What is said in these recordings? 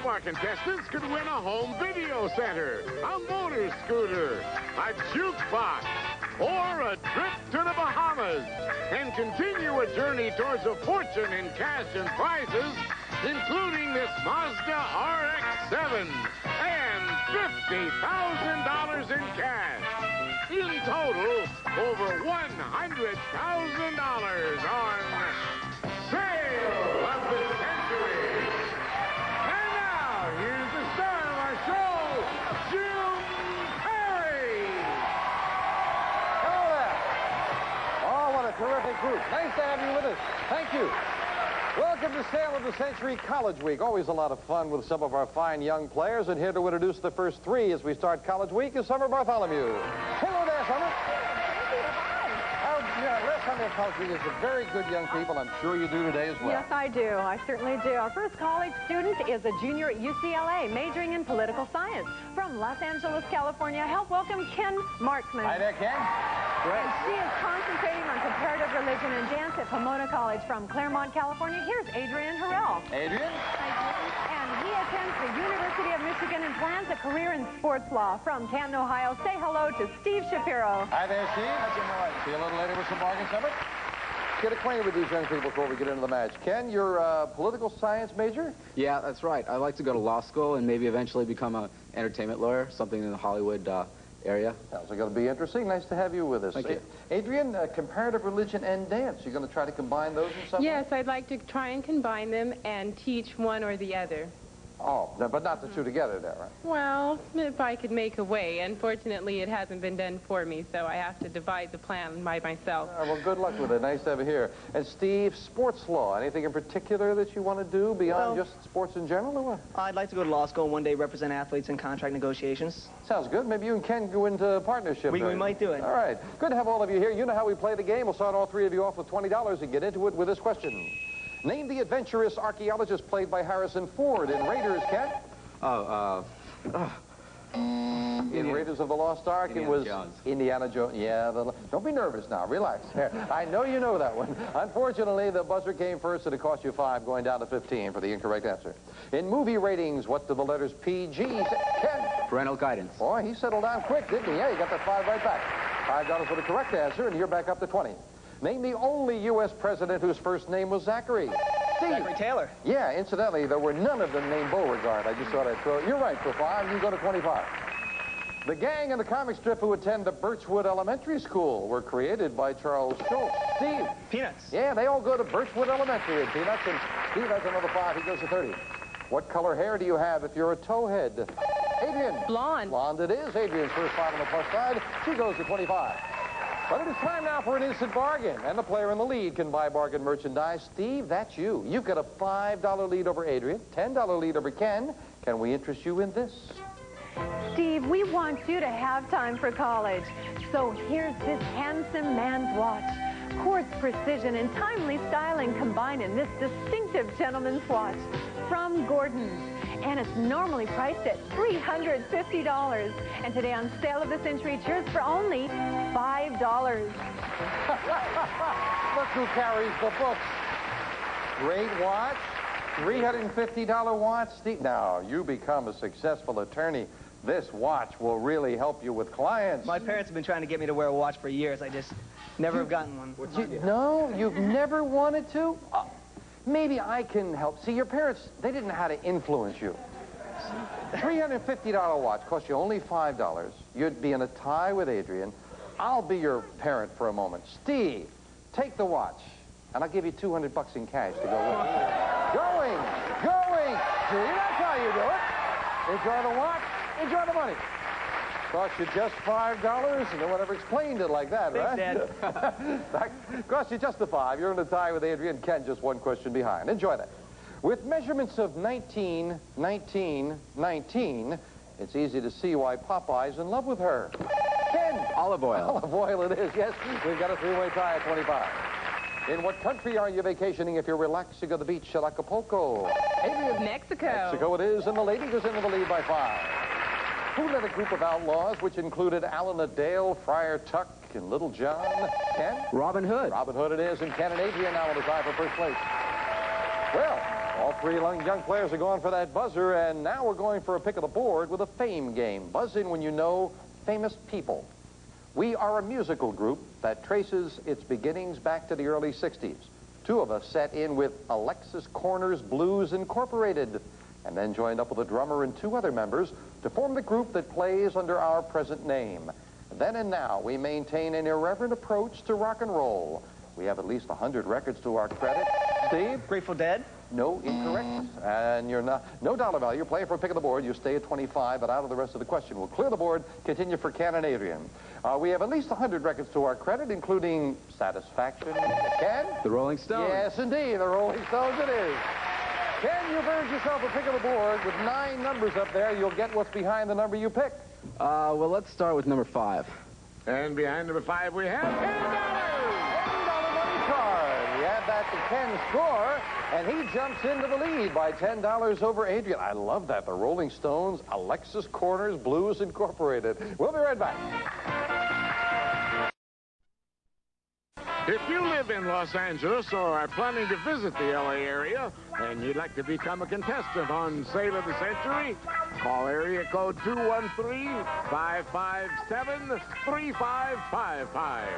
our contestants could win a home video center, a motor scooter, a jukebox, or a trip to the Bahamas, and continue a journey towards a fortune in cash and prizes, including this Mazda RX-7 and $50,000 in cash. In total, over $100,000 on Sale of the Century. And now, here's the star of our show, Jim Perry. Hello there. Oh, what a terrific group. Nice to have you with us. Thank you. Welcome to Sale of the Century College Week. Always a lot of fun with some of our fine young players. And here to introduce the first three as we start College Week is Summer Bartholomew. Hello there, Summer. Last time at College Week is a very good young people. I'm sure you do today as well. Yes, I do. I certainly do. Our first college student is a junior at UCLA, majoring in political science. From Los Angeles, California, help welcome Ken Marksman. Hi there, Ken. Great. And she is concentrating on comparative religion and dance at Pomona College. From Claremont, California, here's Adrian Harrell. Adrian. And he attends the University of Michigan and plans a career in sports law. From Canton, Ohio, say hello to Steve Shapiro. Hi there, Steve. Hi, Jim. How are you? See you a little later with some bargain summit. Get acquainted with these young people before we get into the match. Ken, you're a political science major? Yeah, that's right. I'd like to go to law school and maybe eventually become an entertainment lawyer, something in the Hollywood area. Sounds like it'll be interesting. Nice to have you with us. Thank you. Adrian, comparative religion and dance. You're going to try to combine those in some way? Yes, I'd like to try and combine them and teach one or the other. Oh, no, but not the two together there, right? Well, if I could make a way. Unfortunately, it hasn't been done for me, so I have to divide the plan by myself. Well, good luck with it. Nice to have you here. And Steve, sports law. Anything in particular that you want to do beyond just sports in general, or what? I'd like to go to law school and one day represent athletes in contract negotiations. Sounds good. Maybe you and Ken go into partnership. We might do it. All right. Good to have all of you here. You know how we play the game. We'll start all three of you off with $20 and get into it with this question. Name the adventurous archaeologist played by Harrison Ford in Raiders, Ken. In Raiders of the Lost Ark, Indiana it was Jones. Indiana Jones. Yeah, don't be nervous now. Relax. I know you know that one. Unfortunately, the buzzer came first, and it cost you 5, going down to 15 for the incorrect answer. In movie ratings, what do the letters PG say? Ken. Parental guidance. Boy, he settled down quick, didn't he? Yeah, you got that 5 right back. $5 for the correct answer, and you're back up to 20. Name the only U.S. president whose first name was Zachary. Steve. Zachary Taylor. Yeah, incidentally, there were none of them named Beauregard. I just thought I'd throw it. You're right for 5. You go to 25. The gang in the comic strip who attend the Birchwood Elementary School were created by Charles Schultz. Steve. Peanuts. Yeah, they all go to Birchwood Elementary in Peanuts, and Steve has another 5. He goes to 30. What color hair do you have if you're a towhead? Adrian. Blonde. Blonde it is. Adrian's first 5 on the plus side. She goes to 25. But it is time now for an instant bargain, and the player in the lead can buy bargain merchandise. Steve, that's you. You've got a $5 lead over Adrian, $10 lead over Ken. Can we interest you in this? Steve, we want you to have time for college. So here's this handsome man's watch. Quartz precision and timely styling combined in this distinctive gentleman's watch from Gordon's. And it's normally priced at $350. And today on Sale of the Century, cheers for only $5. Look who carries the books. Great watch, $350 watch. Steve, now, you become a successful attorney. This watch will really help you with clients. My parents have been trying to get me to wear a watch for years. I just never have gotten one. No, you've never wanted to? Maybe I can help. See, your parents, they didn't know how to influence you. $350 watch costs you only $5. You'd be in a tie with Adrian. I'll be your parent for a moment. Steve, take the watch, and I'll give you $200 in cash to go with it. Going. See, that's how you do it. Enjoy the watch, enjoy the money. Cost you just $5, and no one ever explained it like that, right? Thanks, Dad. Cost you just the 5. You're in a tie with Adrian. Ken just one question behind. Enjoy that. With measurements of 19, 19, 19, it's easy to see why Popeye's in love with her. Ken. Olive oil. Olive oil it is, yes. We've got a 3-way tie at 25. In what country are you vacationing if you're relaxing on the beach at Acapulco? Adrian. Mexico. Mexico it is, and the lady goes into the lead by 5. Who led a group of outlaws which included Alan Adale, Friar Tuck, and Little John? Ken? Robin Hood. Robin Hood it is, and Ken and Adrian now on the tie for first place. Well, all three young players are going for that buzzer, and now we're going for a pick of the board with a fame game. Buzz in when you know famous people. We are a musical group that traces its beginnings back to the early 60s. Two of us set in with Alexis Corners Blues Incorporated, and then joined up with a drummer and two other members to form the group that plays under our present name. Then and now, we maintain an irreverent approach to rock and roll. We have at least 100 records to our credit. Steve? Grateful Dead? No, incorrect. And you're not, no dollar value. You're playing for a pick of the board. You stay at 25, but out of the rest of the question. We'll clear the board, continue for Ken and Adrian. We have at least 100 records to our credit, including Satisfaction. Ken? The Rolling Stones. Yes, indeed, the Rolling Stones it is. Ken, you've earned yourself a pick of the board. With 9 numbers up there, you'll get what's behind the number you picked. Well, let's start with number 5. And behind number 5, we have $10. $10 money card. We add that to Ken's score, and he jumps into the lead by $10 over Adrian. I love that. The Rolling Stones, Alexis Corners Blues Incorporated. We'll be right back. If you live in Los Angeles or are planning to visit the LA area and you'd like to become a contestant on Sale of the Century, call area code 213-557-3555.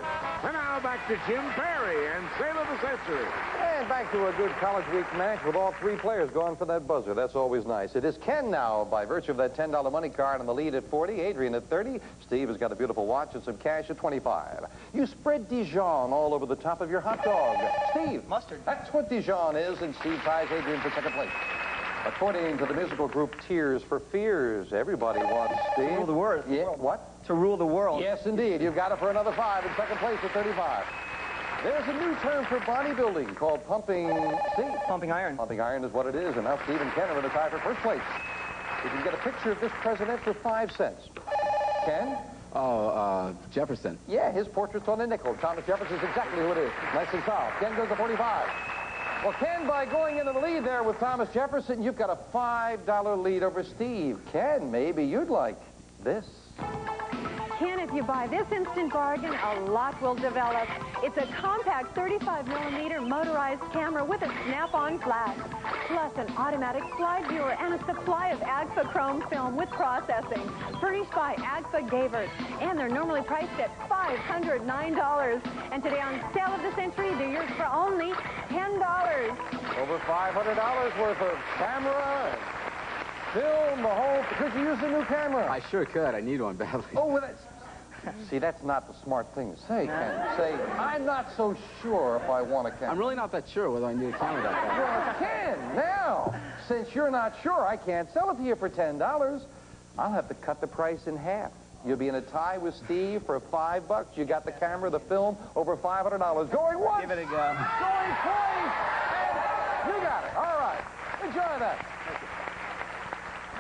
And now back to Jim Perry and Sale of the Century. And back to a good College Week match with all 3 players going for that buzzer. That's always nice. It is Ken now, by virtue of that $10 money card, on the lead at 40, Adrian at 30. Steve has got a beautiful watch and some cash at 25. You spread Dijon all over the top of your hot dog. Steve. Mustard. That's what Dijon is, and Steve ties Adrian for second place. According to the musical group Tears for Fears, everybody wants Steve. To rule the world. Yeah, what? To rule the world. Yes, indeed. You've got it for another 5 in second place at 35. There's a new term for bodybuilding called pumping. Steve. Pumping iron. Pumping iron is what it is, and now Steve and Ken are in a tie for first place. You can get a picture of this president for 5 cents. Ken? Oh, Jefferson. Yeah, his portrait's on a nickel. Thomas Jefferson's exactly who it is. Nice and solved. Ken goes to 45. Well, Ken, by going into the lead there with Thomas Jefferson, you've got a $5 lead over Steve. Ken, maybe you'd like this. Ken, if you buy this instant bargain, a lot will develop. It's a compact 35mm motorized camera with a snap-on flash, plus an automatic slide viewer and a supply of Agfa chrome film with processing, furnished by Agfa Gavert. And they're normally priced at $509. And today on Sale of the Century, they're yours for only $10. Over $500 worth of camera and film, the whole... Could you use a new camera? I sure could. I need one badly. Oh, well, that's... See, that's not the smart thing to say, Ken. Say, I'm not so sure if I want a camera. I'm really not that sure whether I need a camera that bad. Well, Ken, now, since you're not sure, I can't sell it to you for $10. I'll have to cut the price in half. You'll be in a tie with Steve for $5. You got the camera, the film, over $500. Going once. Give it a go. Going twice. And you got it. All right. Enjoy that.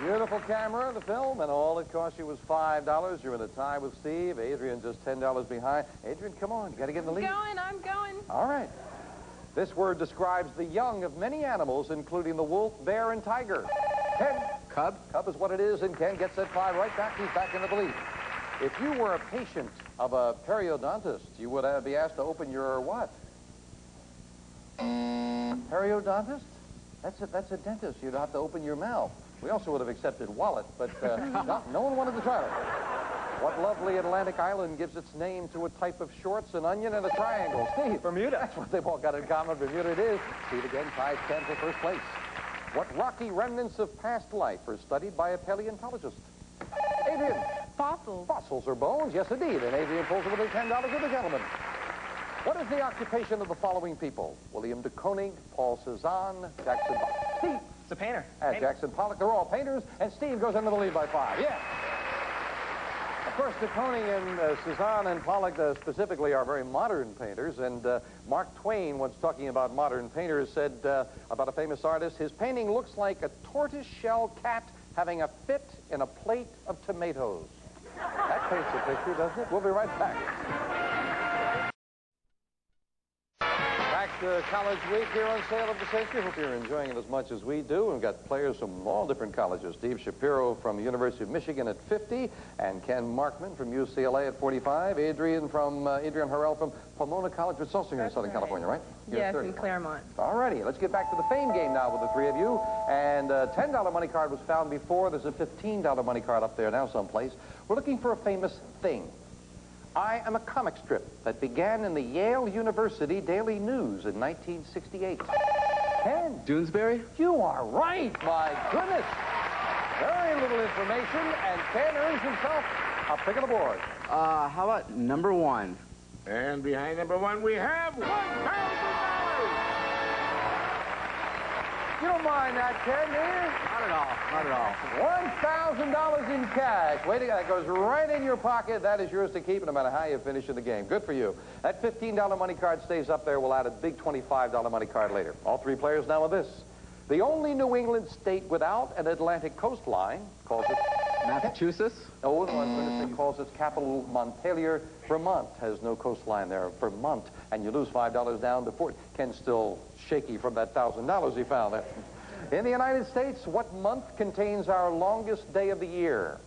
Beautiful camera, the film, and all it cost you was $5. You're in a tie with Steve. Adrian just $10 behind. Adrian, come on. You got to get in the lead. I'm going. All right. This word describes the young of many animals, including the wolf, bear, and tiger. Ken? Cub? Cub is what it is, and Ken gets that 5 right back. He's back into the lead. If you were a patient of a periodontist, you would be asked to open your what? Periodontist? That's a dentist. You'd have to open your mouth. We also would have accepted wallet, but no one wanted to try it. What lovely Atlantic island gives its name to a type of shorts, an onion, and a triangle? Steve. Bermuda. That's what they've all got in common. Bermuda it is. Steve again ties Ken for first place. What rocky remnants of past life are studied by a paleontologist? Adrian. Fossils. Fossils are bones, yes indeed. And Adrian pulls it with his $10 with the gentleman. What is the occupation of the following people? William de Koning, Paul Cézanne, Jackson Pollock. Steve. It's a painter. Jackson Pollock. They're all painters, and Steve goes into the lead by 5. Yeah. Of course, de Koning and Cézanne and Pollock specifically are very modern painters, and Mark Twain, once talking about modern painters, said about a famous artist, his painting looks like a tortoise-shell cat having a fit in a plate of tomatoes. That paints a picture, doesn't it? We'll be right back. Back College Week here on Sale of the Century. Hope you're enjoying it as much as we do. We've got players from all different colleges. Steve Shapiro from the University of Michigan at 50, and Ken Markman from UCLA at 45. Adrian Harrell from Pomona College, which is also here in Southern California, right? You're Yes, 30. in Claremont. All righty, let's get back to the fame game now with the three of you. And a $10 money card was found before. There's a $15 money card up there now someplace. We're looking for a famous thing. I am a comic strip that began in the Yale University Daily News in 1968. Ken. Doonesbury? You are right, my goodness. Very little information, and Ken earns himself a pick of the board. How about number 1? And behind number 1, we have $1,000. You don't mind that, Ken, do you? Not at all. Not at all. $1,000 in cash. Wait a minute, that goes right in your pocket. That is yours to keep no matter how you finish in the game. Good for you. That $15 money card stays up there. We'll add a big $25 money card later. All three players now with this. The only New England state without an Atlantic coastline calls it... Massachusetts? Oh, no, I was going to say calls its capital Montpelier. Vermont has no coastline there. Vermont. And you lose $5 down to 40. Ken's still shaky from that $1,000 he found there. In the United States, what month contains our longest day of the year?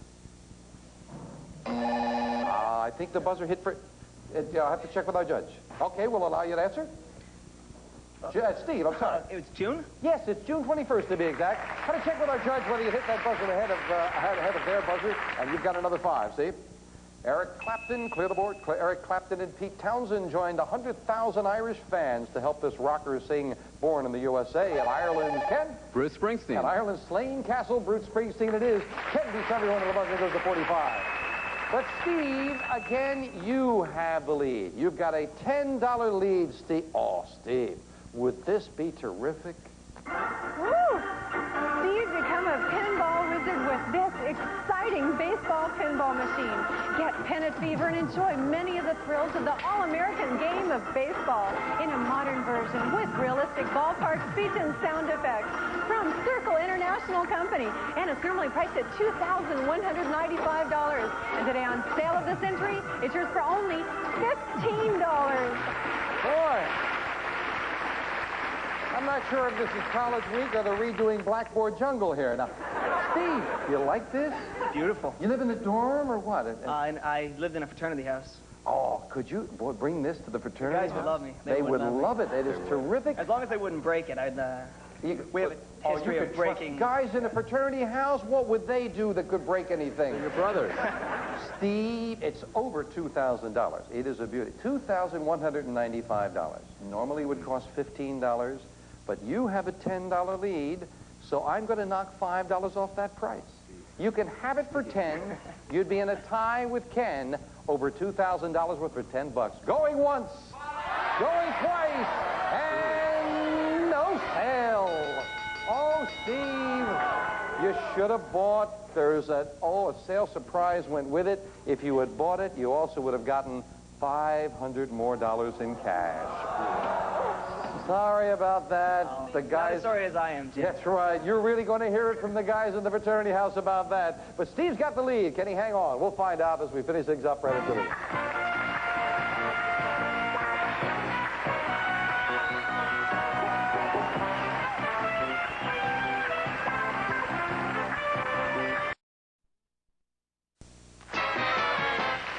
I think the buzzer hit for... I'll have to check with our judge. Okay, we'll allow you to answer. Steve, I'm sorry. It was June? Yes, it's June 21st to be exact. Had to check with our judge whether you hit that buzzer ahead of their buzzer, and you've got another 5, see? Eric Clapton, clear the board. Eric Clapton and Pete Townsend joined 100,000 Irish fans to help this rocker sing Born in the USA. And Ireland's Ken? Bruce Springsteen. And Ireland's Slane Castle, Bruce Springsteen it is. Ken beats everyone in the buzzer, goes to 45. But Steve, again, you have the lead. You've got a $10 lead, Steve. Oh, Steve, would this be terrific? Woo! Steve, become a pinball wizard with this exciting baseball pinball machine. Get Pennant Fever and enjoy many of the thrills of the all-American game of baseball in a modern version with realistic ballpark speech and sound effects from Circle International Company. And it's normally priced at $2,195. And today on Sale of the Century, it's yours for only $15. Boy. I'm not sure if this is College Week or they're redoing Blackboard Jungle here. Now, Steve, you like this? Beautiful. You live in a dorm or what? I lived in a fraternity house. Oh, could you bring this to the fraternity? The guys would love me. They would love it. It is terrific. As long as they wouldn't break it, we have a history of breaking. Guys in a fraternity house, what would they do that could break anything? Your brothers. Steve, it's over $2,000. It is a beauty. $2,195. Normally would cost $15, but you have a $10 lead, so I'm going to knock $5 off that price. You can have it for 10. You'd be in a tie with Ken over $2,000 worth for 10 bucks. Going once, going twice, and no sale. Oh, Steve, you should have bought. There's a sale surprise went with it. If you had bought it, you also would have gotten $500 more in cash. Sorry about that. The guys. Not as sorry as I am, Jim. That's right. You're really going to hear it from the guys in the fraternity house about that. But Steve's got the lead. Can he hang on? We'll find out as we finish things up right into it.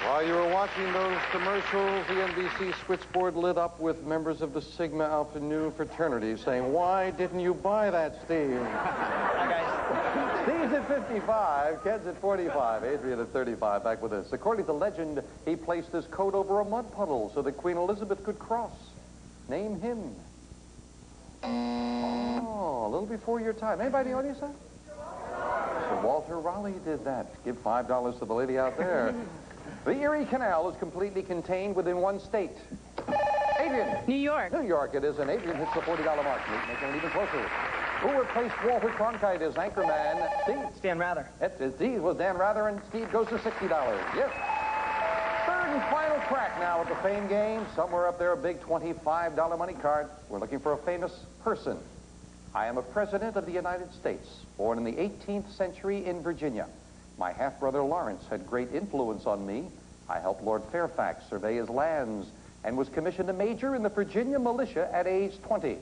While you were watching those commercials, the NBC switchboard lit up with members of the Sigma Alpha Nu fraternity saying, "Why didn't you buy that, Steve?" Hi, guys. Steve's at 55, Ken's at 45, Adrian at 35, back with us. According to legend, he placed his coat over a mud puddle so that Queen Elizabeth could cross. Name him. Oh, a little before your time. Anybody in the audience, sir? Sir Walter Raleigh did that. Give $5 to the lady out there. The Erie Canal is completely contained within one state. Adrian. New York. New York it is, and Adrian hits the $40 mark, making it even closer. Who replaced Walter Cronkite as anchorman? Steve. Stan Rather. Steve was Dan Rather, and Steve goes to $60. Yes. Third and final crack now at the fame game. Somewhere up there, a big $25 money card. We're looking for a famous person. I am a president of the United States, born in the 18th century in Virginia. My half-brother Lawrence had great influence on me. I helped Lord Fairfax survey his lands. and was commissioned a major in the Virginia militia at age 20.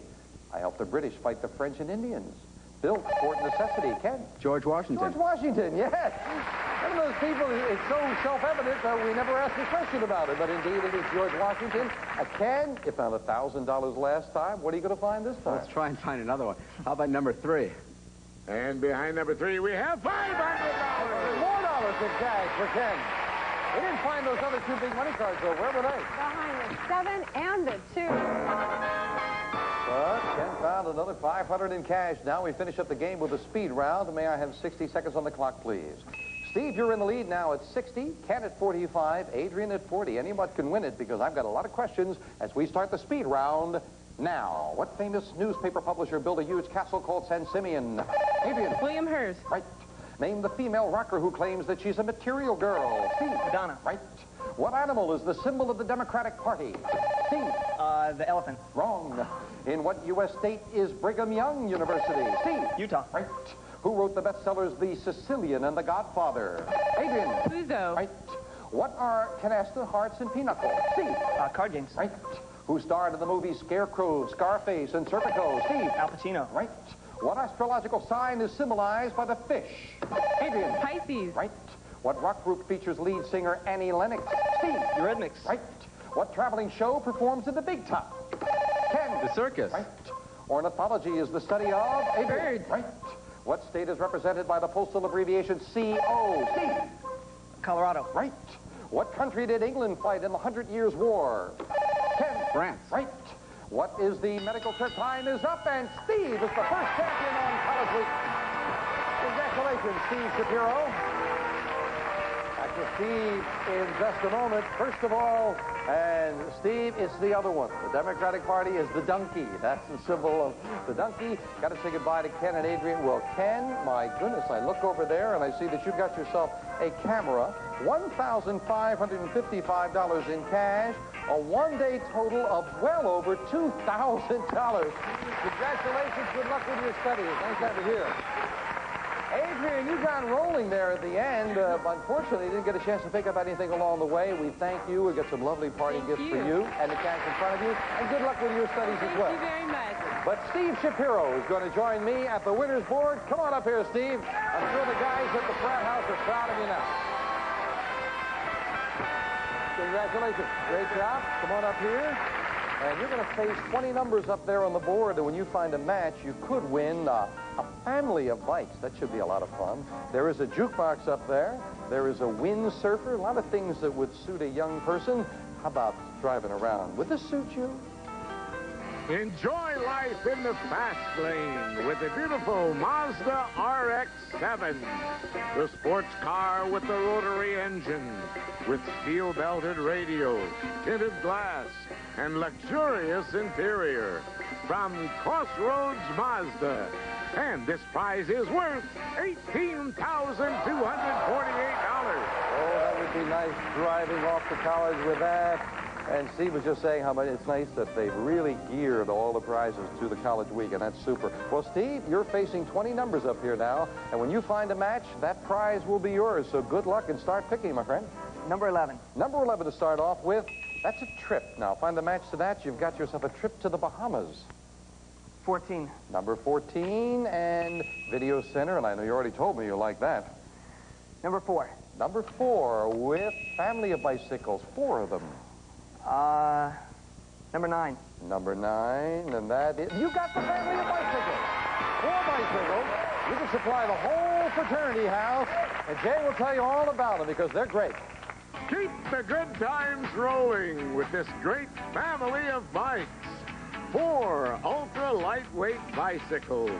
I helped the British fight the French and Indians. Built Fort Necessity. Ken? George Washington. George Washington, yes. One of those people, it's so self-evident that we never ask a question about it. But indeed, it is George Washington. Ken, you found $1,000 last time. What are you going to find this time? Let's try and find another one. How about number 3? And behind number 3, we have $500. More dollars in cash for Ken. We didn't find those other 2 big money cards, though. Where were they? Behind the 7 and the 2. But Ken found another $500 in cash. Now we finish up the game with a speed round. May I have 60 seconds on the clock, please? Steve, you're in the lead now at 60, Ken at 45, Adrian at 40. Anyone can win it because I've got a lot of questions as we start the speed round now. What famous newspaper publisher built a huge castle called San Simeon? Adrian. William Hearst. Right. Name the female rocker who claims that she's a material girl. Steve. Madonna. Right. What animal is the symbol of the Democratic Party? Steve. The elephant. Wrong. In what U.S. state is Brigham Young University? Steve. Utah. Right. Who wrote the bestsellers The Sicilian and The Godfather? Adrian. Puzo. Right. What are canasta, hearts, and pinochle? Steve. Card games. Right. Who starred in the movies Scarecrow, Scarface, and Serpico? Steve. Al Pacino. Right. What astrological sign is symbolized by the fish? Adrian. Pisces. Right. What rock group features lead singer Annie Lennox? Steve. Eurythmics. Right. What traveling show performs in the Big Top? Ken. The circus. Right. Ornithology is the study of Adrian. Birds. Right. What state is represented by the postal abbreviation CO? Steve. Colorado. Right. What country did England fight in the 100 Years' War? Ken. France. Right. What is the medical trip? Time is up, and Steve is the first champion on College Week. Congratulations, Steve Shapiro. Back to Steve in just a moment. First of all, and Steve, it's the other one. The Democratic Party is the donkey. That's the symbol of the donkey. Got to say goodbye to Ken and Adrian. Well, Ken, my goodness, I look over there and I see that you've got yourself a camera, $1,555 in cash, a one-day total of well over $2,000. Congratulations. Good luck with your studies. Nice to have you here. Adrian, you got rolling there at the end. Unfortunately, you didn't get a chance to pick up anything along the way. We thank you. We got some lovely party gifts for you and the cash in front of you. And good luck with your studies as well. Thank you very much. But Steve Shapiro is going to join me at the winner's board. Come on up here, Steve. I'm sure the guys at the frat house are proud of you now. Congratulations. Great job. Come on up here. And you're going to face 20 numbers up there on the board, and when you find a match, you could win a family of bikes. That should be a lot of fun. There is a jukebox up there. There is a windsurfer. A lot of things that would suit a young person. How about driving around? Would this suit you? Enjoy life in the fast lane with the beautiful Mazda RX-7. The sports car with the rotary engine, with steel-belted radios, tinted glass, and luxurious interior. From Crossroads Mazda. And this prize is worth $18,248. Oh, that would be nice driving off to college with that. And Steve was just saying how much it's nice that they've really geared all the prizes to the college week, and that's super. Well, Steve, you're facing 20 numbers up here now, and when you find a match, that prize will be yours. So good luck and start picking, my friend. Number 11. Number 11 to start off with. That's a trip. Now, find the match to that. You've got yourself a trip to the Bahamas. 14. Number 14 and Video Center, and I know you already told me you like that. Number 4. Number 4 with Family of Bicycles, 4 of them. Number 9. Number 9, and that is... You got the Family of Bicycles. 4 bicycles. You can supply the whole fraternity house, and Jay will tell you all about them because they're great. Keep the good times rolling with this great family of bikes. 4 ultra-lightweight bicycles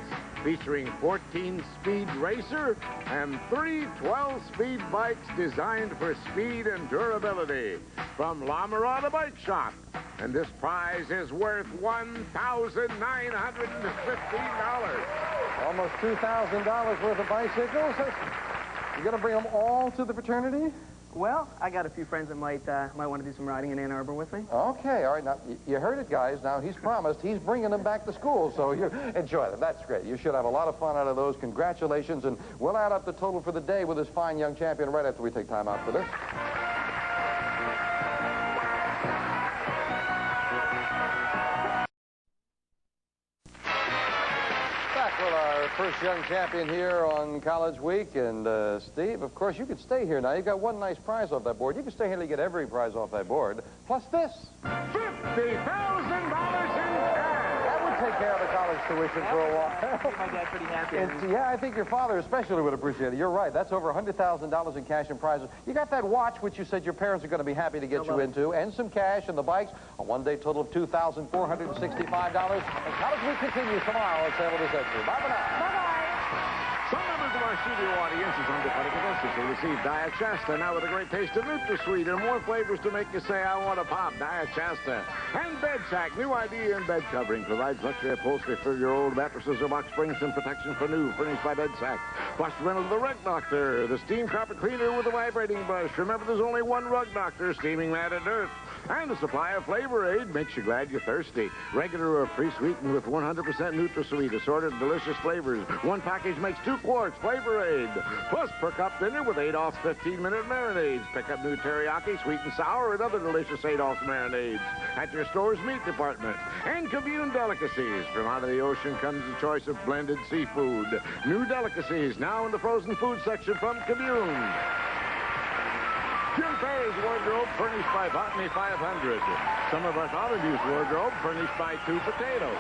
featuring 14-speed racer and 3 12-speed bikes designed for speed and durability from La Mirada Bike Shop. And this prize is worth $1,915. Almost $2,000 worth of bicycles. You going to bring them all to the fraternity? Well, I got a few friends that might want to do some riding in Ann Arbor with me. Okay, all right. Now, you heard it, guys. Now, he's promised he's bringing them back to school, so you enjoy them. That's great. You should have a lot of fun out of those. Congratulations, and we'll add up the total for the day with this fine young champion right after we take time out for this. first young champion here on College Week. And, Steve, of course, you could stay here now. You got one nice prize off that board. You can stay here to get every prize off that board, plus this. $50,000 in cash. That would take care of the college tuition for a while. My dad pretty happy. Yeah, I think your father especially would appreciate it. You're right. That's over $100,000 in cash and prizes. You got that watch, which you said your parents are going to be happy to get you into, and some cash and the bikes. A one-day total of $2,465. And College Week continues tomorrow at 7 this afternoon. Bye for now. Bye-bye. Some members of our studio audience is undercutting us as they receive Diet Shasta, now with a great taste of NutraSweet and more flavors to make you say, I want to pop. Diet Shasta. And Bed Sack, new idea in bed covering, provides luxury upholstery for your old mattresses or box springs and protection for new, furnished by Bed Sack. Plus, rental the Rug Doctor, the steam carpet cleaner with a vibrating brush. Remember, there's only one Rug Doctor, steaming mat and dirt. And a supply of Flavor Aid makes you glad you're thirsty. Regular or pre-sweetened with 100% NutraSweet, assorted delicious flavors. One package makes 2 quarts Flavor Aid. Plus, perk up dinner with 8 off 15-minute marinades. Pick up new teriyaki, sweet and sour, and other delicious 8 off marinades at your store's meat department. And Commune Delicacies. From out of the ocean comes the choice of blended seafood. New delicacies now in the frozen food section from Commune. Jim Ferris wardrobe furnished by Botany 500. Summer Bartholomew's wardrobe furnished by 2 Potatoes.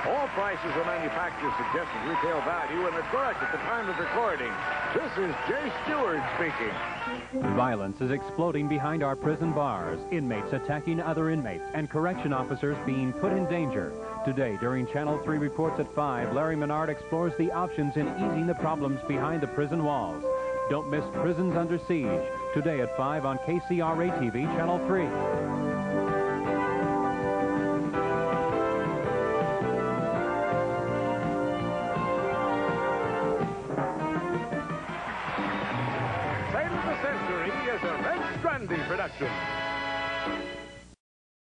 All prices are manufacturer's suggested retail value and are correct at the time of recording. This is Jay Stewart speaking. Violence is exploding behind our prison bars. Inmates attacking other inmates and correction officers being put in danger. Today, during Channel 3 Reports at 5, Larry Menard explores the options in easing the problems behind the prison walls. Don't miss Prisons Under Siege, today at 5 on KCRA-TV, Channel 3. Save of the Century is a Red Strandy production.